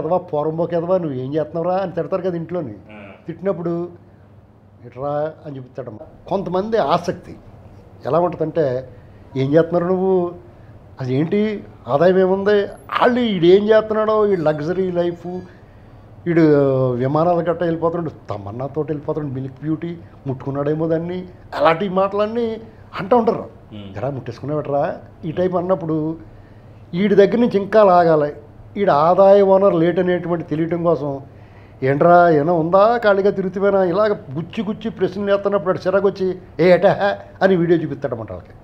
అదవా పొరంబోకి ఎదవా నువ్వు ఏం చేస్తున్నావురా అని తిడతారు కదా ఇంట్లోని. తిట్టినప్పుడు ఇట్రా అని చూపిస్తాడమ్మా. కొంతమంది ఆసక్తి ఎలా ఉంటుందంటే, ఏం చేస్తున్నారు నువ్వు, అది ఏంటి ఆదాయం ఏముంది, వాళ్ళు వీడేం చేస్తున్నాడో, వీడు లగ్జరీ లైఫ్, వీడు విమానాల గట్ట వెళ్ళిపోతున్నాడు, తమన్నాతో వెళ్ళిపోతున్నాడు, మిల్క్ బ్యూటీ ముట్టుకున్నాడేమో దాన్ని, అలాంటి మాటలన్నీ అంటూ ఉంటారు. ఎలా ముట్టేసుకునేవట్రా ఈ టైప్ అన్నప్పుడు వీడి దగ్గర నుంచి ఇంకా లాగాలి. వీడు ఆదాయ వనరు లేట్ అనేటువంటి తెలియటం కోసం ఏంట్రా ఏమైనా ఉందా ఖాళీగా తిరుగుతుపోయినా ఇలాగ గుచ్చి ప్రశ్నలు వేస్తున్నప్పుడు అటు చిరాకు వచ్చి ఏటా అని వీడియో చూపిస్తాడన్నమాట వాళ్ళకి.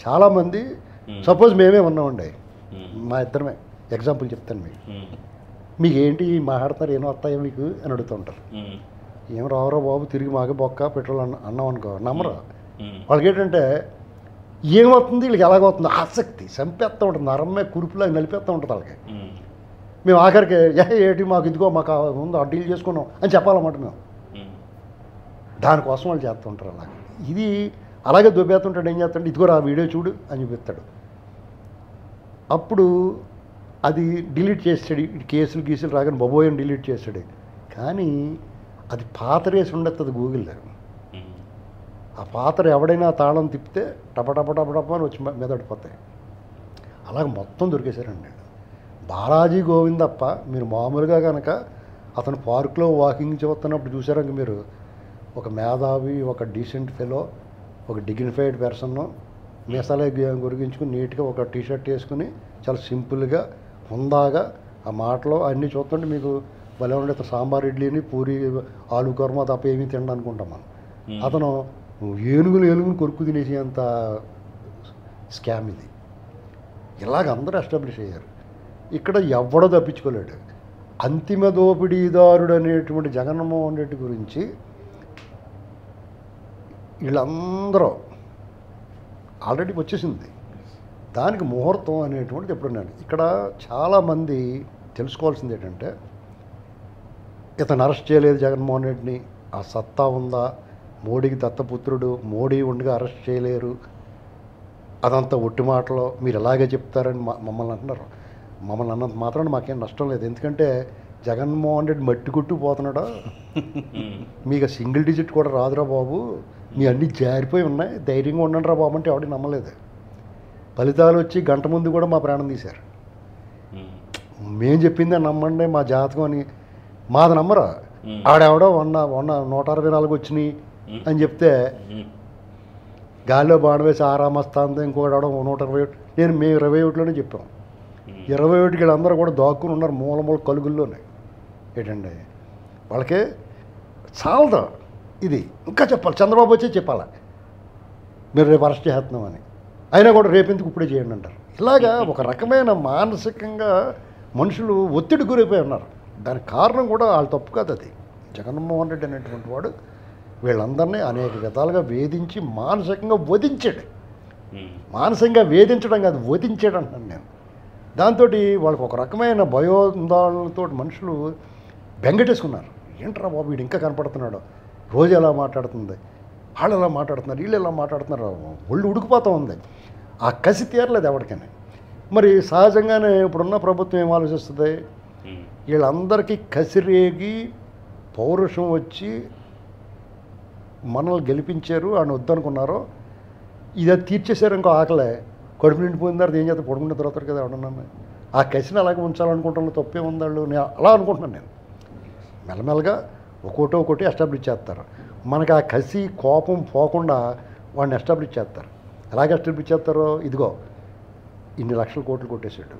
చాలామంది సపోజ్ మేమే ఉన్నామండి, మా ఇద్దరమే ఎగ్జాంపుల్ చెప్తాను మీకు ఏంటి మాట్లాడతారు ఏమో వస్తాయో మీకు అని అడుగుతూ ఉంటారు. ఏం రావరా బాబు తిరిగి మాకే బొక్క పెట్రోల్ అన్నాం అనుకో నమ్మరా. వాళ్ళకి ఏంటంటే ఏమవుతుంది వీళ్ళకి ఎలాగవుతుంది ఆసక్తి చంపేస్తూ ఉంటుంది, నరమ్మే కురుపులాగా నలిపేస్తూ ఉంటుంది వాళ్ళకి. మేము ఆఖరికి ఏంటి మాకు ఇదిగో మాకు ముందు ఆ డీల్ చేసుకున్నాం అని చెప్పాలన్నమాట మేము. దానికోసం వాళ్ళు చేస్తూ ఉంటారు అలాగే. ఇది అలాగే దొబ్బేస్తుంటాడు. ఏం చేస్తాడు, ఇదిగో ఆ వీడియో చూడు అని చూపిస్తాడు. అప్పుడు అది డిలీట్ చేస్తాడు, కేసులు రాగానే బొబోయని డిలీట్ చేస్తాడు. కానీ అది పాతరేసి ఉండేది గూగుల్లో. ఆ పాత్ర ఎవడైనా తాళం తిప్పితే టపటప అని వచ్చి మెదడిపోతాయి. అలాగే మొత్తం దొరికేశారండి. బాలాజీ గోవిందప్ప మీరు మామూలుగా కనుక అతను పార్కులో వాకింగ్ చేస్తున్నప్పుడు చూసారంక మీరు, ఒక మేధావి, ఒక డీసెంట్ ఫెలో, ఒక డిగ్నిఫైడ్ పర్సన్ను మీసాలే గురిగించుకుని నీట్గా ఒక టీషర్ట్ వేసుకుని చాలా సింపుల్గా హుందాగా ఆ మాటలో అన్నీ చూస్తుంటే మీకు భలే ఉండే. సాంబార్ ఇడ్లీని పూరి ఆలు కుర్మా తప్ప ఏమీ తినడం అనుకుంటాం మనం. అతను ఏనుగులు కొరుకు తినేసేంత స్కామ్ ఇది. ఇలాగ అందరూ ఎస్టాబ్లిష్ అయ్యారు. ఇక్కడ ఎవడో తప్పించుకోలేడు. అంతిమ దోపిడీదారుడు అనేటువంటి జగన్మోహన్ రెడ్డి గురించి వీళ్ళందరూ ఆల్రెడీ వచ్చేసింది. దానికి ముహూర్తం అనేటువంటిది ఎప్పుడున్నాడు. ఇక్కడ చాలామంది తెలుసుకోవాల్సింది ఏంటంటే, ఇతను అరెస్ట్ చేయలేదు జగన్మోహన్ రెడ్డిని, ఆ సత్తా ఉందా, మోడీకి దత్తపుత్రుడు, మోడీ ఉండగా అరెస్ట్ చేయలేరు, అదంతా ఒట్టి మాటలో మీరు ఎలాగే చెప్తారని మమ్మల్ని అంటున్నారు. మమ్మల్ని అన్నంత మాత్రాన మాకేం నష్టం లేదు. ఎందుకంటే జగన్మోహన్ రెడ్డి మట్టి కొట్టుకుపోతున్నాడా, మీకు సింగిల్ డిజిట్ కూడా రాదురా బాబు, మీ అన్నీ జారిపోయి ఉన్నాయి, ధైర్యంగా ఉండండి రా బాబు అంటే ఎవరికి నమ్మలేదు. ఫలితాలు వచ్చి గంట ముందు కూడా మా ప్రాణం తీశారు. మేము చెప్పిందే నమ్మండి మా జాతకం అని, మాది నమ్మరా. ఆడెవడో 164 వచ్చినాయి అని చెప్తే గాలిలో బాణ వేసి ఆరామస్తాంది, ఇంకోటి ఎవడో 121. మేము 21లోనే చెప్పాం. 21కి వీళ్ళందరూ కూడా దాక్కుని ఉన్నారు మూల కలుగుల్లోనే. ఏంటండి వాళ్ళకే చాలదా ఇది, ఇంకా చెప్పాలి, చంద్రబాబు వచ్చే చెప్పాలా మీరు రేపు అరెస్ట్ చేస్తున్నామని, అయినా కూడా రేపెందుకు ఇప్పుడే చేయండి అంటారు. ఇలాగా ఒక రకమైన మానసికంగా మనుషులు ఒత్తిడి గురైపోయి ఉన్నారు. దానికి కారణం కూడా వాళ్ళ తప్పు కాదు. అది జగన్మోహన్ రెడ్డి అనేటువంటి వాడు వీళ్ళందరినీ అనేక విధాలుగా వేధించి మానసికంగా వధించాడు. మానసికంగా వేధించడం కాదు, వధించాడు అంటున్నాను నేను. దాంతో వాళ్ళకి ఒక రకమైన భయోందాలతో మనుషులు బెంగటేసుకున్నారు. ఏంట్రా బాబు వీడు ఇంకా కనపడుతున్నాడు, రోజు ఎలా మాట్లాడుతుంది, వాళ్ళు ఎలా మాట్లాడుతున్నారు, వీళ్ళు ఎలా మాట్లాడుతున్నారు, ఒళ్ళు ఉడికిపోతూ ఉంది. ఆ కసి తీరలేదు ఎవరికైనా. మరి సహజంగానే ఇప్పుడున్న ప్రభుత్వం ఏం ఆలోచిస్తుంది, వీళ్ళందరికీ కసిరేగి పౌరుషం వచ్చి మనల్ని గెలిపించారు అని వద్దనుకున్నారో ఇది తీర్చేశారు. ఇంకో ఆకలే కడుపు నిండిపోయిన తర్వాత ఏం చేస్తే పడుకున్న తర్వాత కదా ఎవడన్నాను. ఆ కసిని అలాగే ఉంచాలనుకుంటున్నా, తప్పే ఉందాళ్ళు, నేను అలా అనుకుంటున్నాను. నేను మెల్లమెల్లగా ఒక్కోటి ఎస్టాబ్లిష్ చేస్తారు. మనకు ఆ కసి కోపం పోకుండా వాడిని ఎస్టాబ్లిష్ చేస్తారు. ఎలాగ ఎస్టాబ్లిష్ చేస్తారో, ఇదిగో ఇన్ని లక్షల కోట్లు కొట్టేశాడు,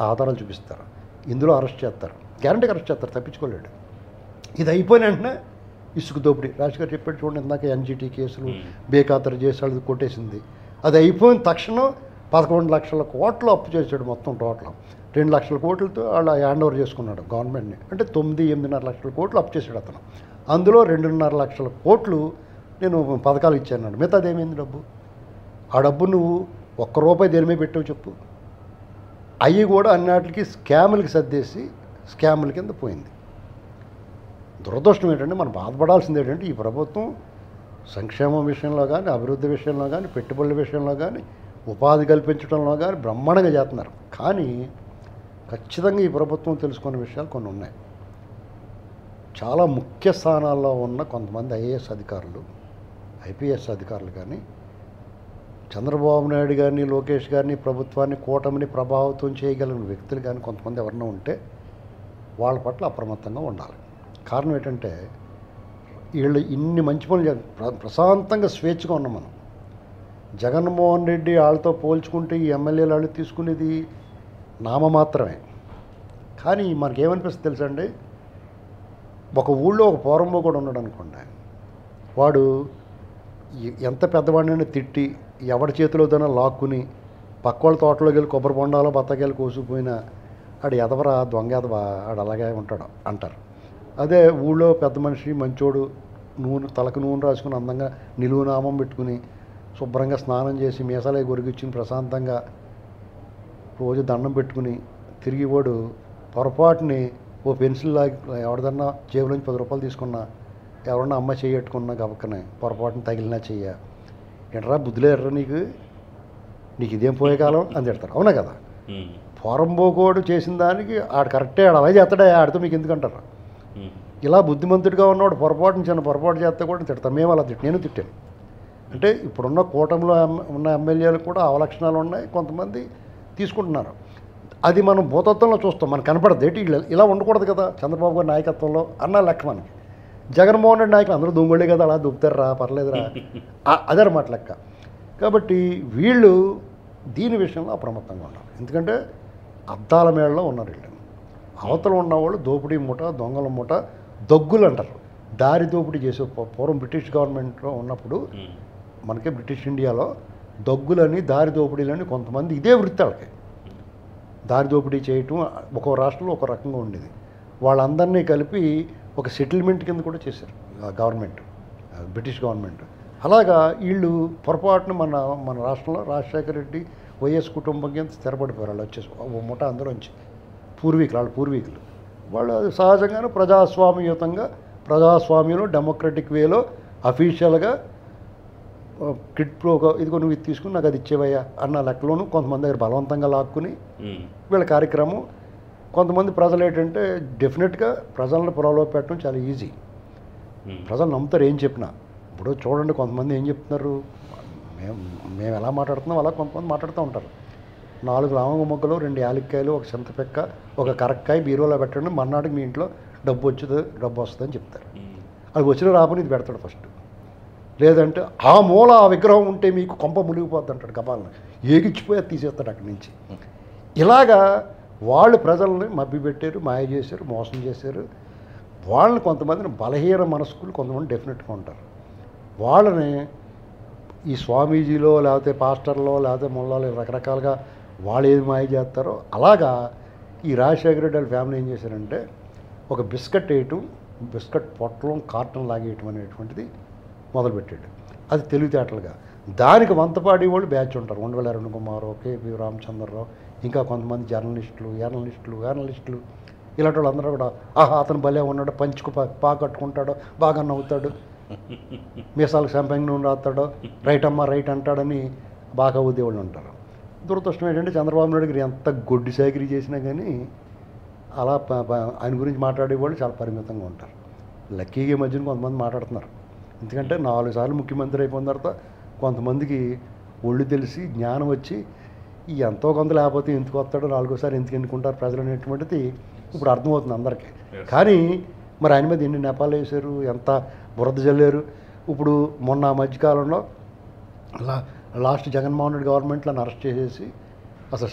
ఆధారాలు చూపిస్తారు, ఇందులో అరెస్ట్ చేస్తారు, గ్యారంటీగా అరెస్ట్ చేస్తారు, తప్పించుకోలేడు. ఇది అయిపోయిన వెంటనే ఇసుక దోపిడీ, రాజు గారు చెప్పాడు చూడండి ఇందాక, ఎన్జిటి కేసులు బేఖాతరు చేసి వాళ్ళు కొట్టేసింది. అది అయిపోయిన తక్షణం 11 లక్షల కోట్లు అప్పు చేశాడు. మొత్తం టోటల్ 2 లక్షల కోట్లతో వాళ్ళు హ్యాండ్ ఓవర్ చేసుకున్నాడు గవర్నమెంట్ని. అంటే 9-8.5 లక్షల కోట్లు అప్పు చేశాడు అతను. అందులో 2.5 లక్షల కోట్లు నేను పథకాలు ఇచ్చాను. మిగతాది ఏమైంది డబ్బు? ఆ డబ్బు నువ్వు ₹1 దేని మీద పెట్టావు చెప్పు? అవి కూడా అన్నిటికి స్కాములకి సర్దేసి స్కాముల కింద పోయింది. దురదృష్టం ఏంటంటే మనం బాధపడాల్సింది ఏంటంటే, ఈ ప్రభుత్వం సంక్షేమం విషయంలో కానీ, అభివృద్ధి విషయంలో కానీ, పెట్టుబడుల విషయంలో కానీ, ఉపాధి కల్పించడంలో కానీ బ్రహ్మాండంగా చేస్తున్నారు. కానీ ఖచ్చితంగా ఈ ప్రభుత్వం తెలుసుకునే విషయాలు కొన్ని ఉన్నాయి. చాలా ముఖ్య స్థానాల్లో ఉన్న కొంతమంది ఐఏఎస్ అధికారులు, ఐపీఎస్ అధికారులు కానీ, చంద్రబాబు నాయుడు గారిని, లోకేష్ గారిని, ప్రభుత్వాన్ని, కూటమిని ప్రభావితం చేయగలిగిన వ్యక్తులు కానీ కొంతమంది ఎవరైనా ఉంటే వాళ్ళ పట్ల అప్రమత్తంగా ఉండాలి. కారణం ఏంటంటే, వీళ్ళు ఇన్ని మంచి పనులు ప్రశాంతంగా స్వేచ్ఛగా ఉన్నాం మనం. జగన్మోహన్ రెడ్డి వాళ్ళతో పోల్చుకుంటే ఈ ఎమ్మెల్యేలు వాళ్ళు తీసుకునేది నామమాత్రమే. కానీ మనకేమనిపిస్తుంది తెలుసా అండి, ఒక ఊళ్ళో ఒక పోరంబో కూడా ఉన్నాడు అనుకోండి, వాడు ఎంత పెద్దవాడినైనా తిట్టి ఎవరి చేతిలోదైనా లాక్కుని పక్క వాళ్ళ తోటలోకి వెళ్ళి కొబ్బరి బొండాలో బత్తకాయలు కోసుకుపోయినా ఆడు ఎదవరా, దొంగ ఎదవా, ఆడు అలాగే ఉంటాడు అంటారు. అదే ఊళ్ళో పెద్ద మనిషి మంచోడు, తలకు నూనె రాసుకుని అందంగా నిలువునామం పెట్టుకుని శుభ్రంగా స్నానం చేసి మీసాలే గొరిగిచ్చుని ప్రశాంతంగా రోజు దండం పెట్టుకుని తిరిగి వాడు పొరపాటుని ఓ పెన్సిల్ లాగి ఎవరిదన్నా జేబులోంచి ₹10 తీసుకున్నా, ఎవరన్నా అమ్మ చేయట్టుకున్నా గబక్కనే పొరపాటుని తగిలినా చెయ్య, ఎట్రా బుద్ధిలో ఎర్ర నీకు ఇదేం పోయే కాలం అని తిడతారు. అవునా కదా? పోరంబోకోడు చేసిన దానికి ఆడు కరెక్టే, ఆడు అలా చేస్తాడే, ఆడితో మీకు ఎందుకంటారు? ఇలా బుద్ధిమంతుడిగా ఉన్నవాడు పొరపాటుని చిన్న పొరపాటు చేస్తే కూడా తిడతారు. మేము అలా నేను తిట్టాను. అంటే ఇప్పుడున్న కూటమిలో ఉన్న ఎమ్మెల్యేలు కూడా అవలక్షణాలు ఉన్నాయి, కొంతమంది తీసుకుంటున్నారు. అది మనం భూతత్వంలో చూస్తాం, మనకు కనపడదు. ఏంటి ఇలా ఉండకూడదు కదా చంద్రబాబు గారి నాయకత్వంలో అన్న లెక్క మనకి. జగన్మోహన్ రెడ్డి నాయకులు అందరూ దొంగలే కదా, అలా దుబ్బుతారా, పర్లేదురా, అదనమాట లెక్క. కాబట్టి వీళ్ళు దీని విషయంలో అప్రమత్తంగా ఉన్నారు. ఎందుకంటే అద్దాల మేళలో ఉన్నారు వీళ్ళు. అవతల ఉన్నవాళ్ళు దోపిడీ మూట, దొంగల మూట, దొగ్గులు అంటారు. దారి దోపిడీ చేసే పూర్వం బ్రిటిష్ గవర్నమెంట్లో ఉన్నప్పుడు మనకి బ్రిటిష్ ఇండియాలో దొగ్గులని, దారి దోపిడీలని కొంతమంది ఇదే వృత్తి వాళ్ళకి. దారి దోపిడీ చేయటం ఒక్కో రాష్ట్రంలో ఒక రకంగా ఉండేది. వాళ్ళందరినీ కలిపి ఒక సెటిల్మెంట్ కింద కూడా చేశారు గవర్నమెంట్, బ్రిటిష్ గవర్నమెంట్. అలాగా వీళ్ళు పొరపాటున మన రాష్ట్రంలో రాజశేఖర రెడ్డి, వైఎస్ కుటుంబం కింద స్థిరపడిపోయారు. వాళ్ళు వచ్చేసి ఓ ముఠ అందులోంచి పూర్వీకులు వాళ్ళు సహజంగానే ప్రజాస్వామ్యంలో డెమోక్రటిక్ వేలో అఫీషియల్గా కిడ్ ప్రో ఇదిగో నువ్వు ఇది తీసుకుని నాకు అది ఇచ్చేవయ్యా అన్న లెక్కలోనూ కొంతమంది దగ్గర బలవంతంగా లాక్కుని వీళ్ళ కార్యక్రమం. కొంతమంది ప్రజలు ఏంటంటే డెఫినెట్గా ప్రజలను ప్రలోభ పెట్టడం చాలా ఈజీ. ప్రజలు నమ్ముతారు ఏం చెప్పినా. ఇప్పుడు చూడండి కొంతమంది ఏం చెప్తున్నారు, మేము ఎలా మాట్లాడుతున్నాం అలా కొంతమంది మాట్లాడుతూ ఉంటారు. 4 లవంగ మొగ్గలు, 2 యాలక్కాయలు, ఒక చింతపెక్క, ఒక కరక్కాయ బీరువాలో పెట్టండి, మర్నాటికి మీ ఇంట్లో డబ్బు వస్తుందని చెప్తారు. అది వచ్చిన రాపని ఇది పెడతాడు ఫస్ట్. లేదంటే ఆ మూల ఆ విగ్రహం ఉంటే మీకు కొంప మునిగిపోద్ది అంటాడు, గబాలను ఏగిచ్చిపోయి అది తీసేస్తాడు అక్కడి నుంచి. ఇలాగా వాళ్ళు ప్రజల్ని మభ్యపెట్టారు, మాయ చేశారు, మోసం చేశారు. వాళ్ళని కొంతమందిని బలహీన మనస్కులు కొంతమంది డెఫినెట్గా ఉంటారు. వాళ్ళని ఈ స్వామీజీలో లేకపోతే పాస్టర్లో లేకపోతే ముళ్ళలో రకరకాలుగా వాళ్ళు ఏది మాయ చేస్తారో అలాగా ఈ రాజశేఖర రెడ్డి వాళ్ళ ఫ్యామిలీ ఏం చేశారంటే ఒక బిస్కెట్ వేయటం, బిస్కెట్ పొట్టలం, కార్టన్ లాగేయటం అనేటువంటిది మొదలుపెట్టాడు. అది తెలివితేటలుగా. దానికి వంతపాడి వాళ్ళు బ్యాచ్ ఉంటారు. ఉండవల్లి అరుణ్ కుమార్, కేపీ రామచంద్రరావు, ఇంకా కొంతమంది జర్నలిస్టులు ఇలాంటి వాళ్ళందరూ కూడా అతను భలే ఉన్నాడు, పంచుకు కట్టుకుంటాడు, బాగా నవ్వుతాడు, మీసాలకు సంపంగి నూనె రాస్తాడో రైట్ అమ్మా రైట్ అంటాడని బాగా ఉద్యోగులు ఉంటారు. దురదృష్టం ఏంటంటే చంద్రబాబు నాయుడు గారు ఎంత గొడ్డి సేకరి చేసినా కానీ అలా ఆయన గురించి మాట్లాడే వాళ్ళు చాలా పరిమితంగా ఉంటారు. లక్కీగా ఈ మధ్యన కొంతమంది మాట్లాడుతున్నారు. ఎందుకంటే 4 సార్లు ముఖ్యమంత్రి అయిపోయిన తర్వాత కొంతమందికి ఒళ్ళు తెలిసి జ్ఞానం వచ్చి ఈ ఎంతో కొంత లేకపోతే ఎందుకు వస్తాడో 4ఓసారి ఎందుకు ఎన్నుకుంటారు ప్రజలు అనేటువంటిది ఇప్పుడు అర్థమవుతుంది అందరికీ. కానీ మరి ఆయన మీద ఎన్ని నెపాలు వేశారు, ఎంత బురద జల్లారు. ఇప్పుడు మొన్న మధ్యకాలంలో లాస్ట్ జగన్మోహన్ రెడ్డి గవర్నమెంట్లో అరెస్ట్ చేసేసి అసలు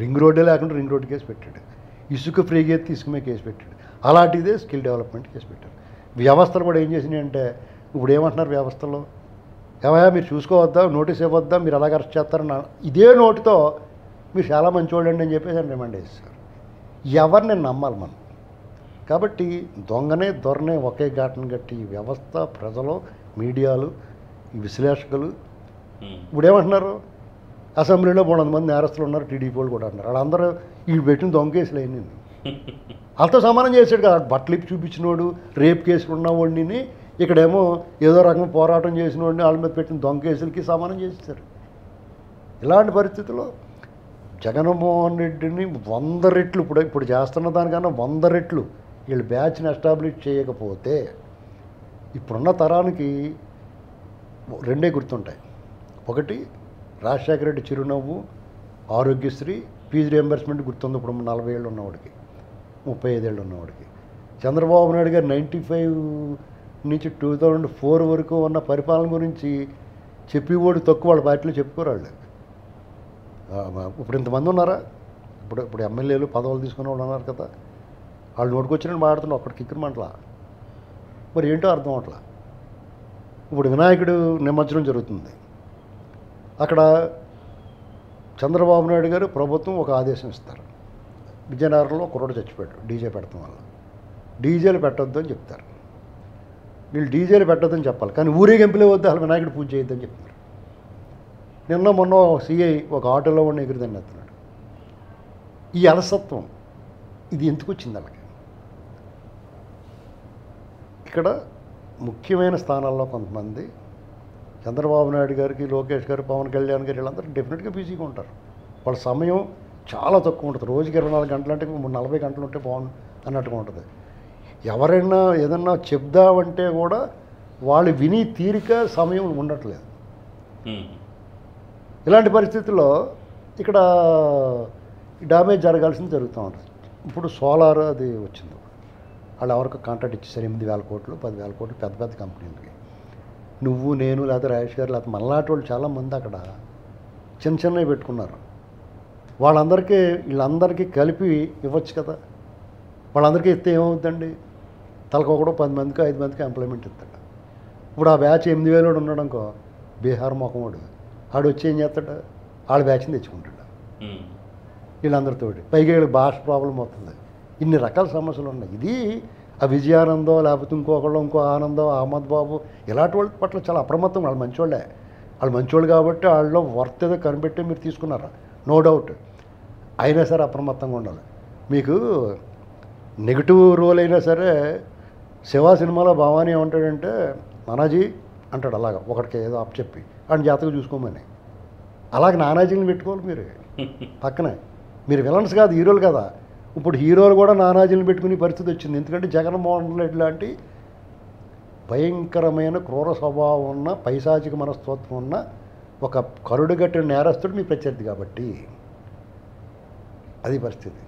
రింగ్ రోడ్డే లేకుండా రింగ్ రోడ్ కేసు పెట్టాడు. ఇసుక ఫ్రీగా తీసుకునే కేసు పెట్టాడు. అలాంటిదే స్కిల్ డెవలప్మెంట్ కేసు పెట్టాడు. వ్యవస్థలు కూడా ఏం చేసినాయి అంటే ఇప్పుడు ఏమంటున్నారు వ్యవస్థలో, ఏమయ్యా మీరు చూసుకోవద్దా, నోటీస్ ఇవ్వద్దా, మీరు అలాగ అరెస్ట్ చేస్తారని ఇదే నోటితో మీరు చాలా మంచివాళ్ళండి అని చెప్పేసి ఆయన రిమాండ్ చేస్తారు. ఎవరిని నమ్మాలి మనం? కాబట్టి దొరనే ఒకే ఘాటను కట్టి ఈ వ్యవస్థ, ప్రజలు, మీడియాలు, ఈ విశ్లేషకులు ఇప్పుడు ఏమంటున్నారు, అసెంబ్లీలో 300 మంది నేరస్తులు ఉన్నారు, టీడీపీ వాళ్ళు కూడా అంటున్నారు. వాళ్ళందరూ ఈ పెట్టిన దొంగ కేసులు అయింది వాళ్ళతో సమానం చేశాడు కదా. బట్టలు ఇప్పి చూపించినోడు, రేప్ కేసులు ఉన్నవాడిని, ఇక్కడేమో ఏదో రకంగా పోరాటం చేసిన వాడిని వాళ్ళ మీద పెట్టిన దొంగ కేసులకి సమానం చేస్తారు. ఇలాంటి పరిస్థితుల్లో జగన్మోహన్ రెడ్డిని 100 రెట్లు ఇప్పుడు చేస్తున్న దానికన్నా 100 రెట్లు వీళ్ళు బ్యాచ్ని ఎస్టాబ్లిష్ చేయకపోతే ఇప్పుడున్న తరానికి 2 గుర్తుంటాయి. ఒకటి రాజశేఖర రెడ్డి చిరునవ్వు, ఆరోగ్యశ్రీ, ఫీజు రియంబర్స్మెంట్ గుర్తుంది ఇప్పుడు 40 ఏళ్ళు ఉన్నవాడికి, 35 ఏళ్ళు ఉన్నవాడికి. చంద్రబాబు నాయుడు గారు 95 నుంచి 2004 వరకు ఉన్న పరిపాలన గురించి చెప్పేవాడు తక్కువ, వాళ్ళ పార్టీలో చెప్పుకోరాళ్ళు. ఇప్పుడు ఇంతమంది ఉన్నారా? ఇప్పుడు ఎమ్మెల్యేలు పదవులు తీసుకునే వాళ్ళు ఉన్నారు కదా, వాళ్ళు నోటుకొచ్చినట్టు మాట్లాడుతున్నారు. ఒక్కడికి కిక్కురమంటలా, మరి ఏంటో అర్థం అవట్లా. ఇప్పుడు వినాయకుడు నిమజ్జనం జరుగుతుంది. అక్కడ చంద్రబాబు నాయుడు గారు ప్రభుత్వం ఒక ఆదేశం ఇస్తారు, విజయనగరంలో కుర్రోడు చచ్చిపోయాడు డీజే పెడతాం వల్ల, డీజేలు పెట్టొద్దు అని చెప్తారు. వీళ్ళు డీజేలు పెట్టొద్దని చెప్పాలి, కానీ ఊరేగింపులే వద్దు, అసలు వినాయకుడు పూజ చేయొద్దని చెప్తున్నారు. మొన్న సిఐ ఒక ఆటోలో ఉన్న ఎగురుదని ఎత్తున్నాడు. ఈ అలసత్వం ఇది ఎందుకు వచ్చింది అలాగే? ఇక్కడ ముఖ్యమైన స్థానాల్లో కొంతమంది చంద్రబాబు నాయుడు గారికి, లోకేష్ గారు, పవన్ కళ్యాణ్ గారు వీళ్ళందరూ డెఫినెట్గా బిజీగా ఉంటారు. వాళ్ళ సమయం చాలా తక్కువ ఉంటుంది. రోజుకి 24 గంటలు అంటే 40 గంటలు ఉంటే బాగుంది అన్నట్టుగా ఉంటుంది. ఎవరైనా ఏదన్నా చెప్దామంటే కూడా వాళ్ళు విని తీరిక సమయం ఉండట్లేదు. ఇలాంటి పరిస్థితుల్లో ఇక్కడ డ్యామేజ్ జరగాల్సింది జరుగుతూ ఉంటుంది. ఇప్పుడు సోలార్ అది వచ్చింది, వాళ్ళు ఎవరికి కాంట్రాక్ట్ ఇచ్చేసారు 8,000 కోట్లు 10,000 కోట్లు పెద్ద పెద్ద కంపెనీలకి. నువ్వు నేను లేకపోతే రాజేష్ గారు లేకపోతే మనలాంటి వాళ్ళు చాలామంది అక్కడ చిన్నవి పెట్టుకున్నారు. వీళ్ళందరికీ కలిపి ఇవ్వచ్చు కదా. వాళ్ళందరికీ ఇస్తే ఏమవుతుందండి? తలకొకడు 10 మందికి 5 మందికి ఎంప్లాయ్మెంట్ ఇస్తాడు. ఇప్పుడు ఆ బ్యాచ్ 8,000 ఉన్నాడు అనుకో, బీహార్ మొఖమోడు ఆడు వచ్చి ఏం చేస్తాడు? వాళ్ళ బ్యాచ్ని తెచ్చుకుంటాడు వీళ్ళందరితోటి. పైగా వీళ్ళకి భాష ప్రాబ్లం అవుతుంది. ఇన్ని రకాల సమస్యలు ఉన్నాయి. ఇది ఆ విజయానందో లేకపోతే ఇంకో ఆనందో, అహ్మద్ బాబు ఇలాంటి వాళ్ళ పట్ల చాలా అప్రమత్తం. వాళ్ళు మంచోళ్ళు కాబట్టి వాళ్ళలో వర్త్ ఏదో కనిపెట్టి మీరు తీసుకున్నారా, నో డౌట్. అయినా సరే అప్రమత్తంగా ఉండాలి. మీకు నెగిటివ్ రోల్ అయినా సరే శివ సినిమాలో భవానీ ఏమంటాడంటే నానాజీ అంటాడు, అలాగా ఒకటికి ఏదో అప్ చెప్పి వాడిని జాతగా చూసుకోమని. అలాగే నానాజీని పెట్టుకోవాలి మీరు పక్కనే. మీరు విలన్స్ కాదు, హీరోలు కదా. ఇప్పుడు హీరోలు కూడా నానాజీని పెట్టుకునే పరిస్థితి వచ్చింది. ఎందుకంటే జగన్మోహన్ రెడ్డి లాంటి భయంకరమైన క్రూర స్వభావం ఉన్న, పైశాచిక మనస్తత్వం ఉన్న ఒక కరుడుగట్టిన నేరస్తుడు మీ ప్రత్యర్థి కాబట్టి అది పరిస్థితి.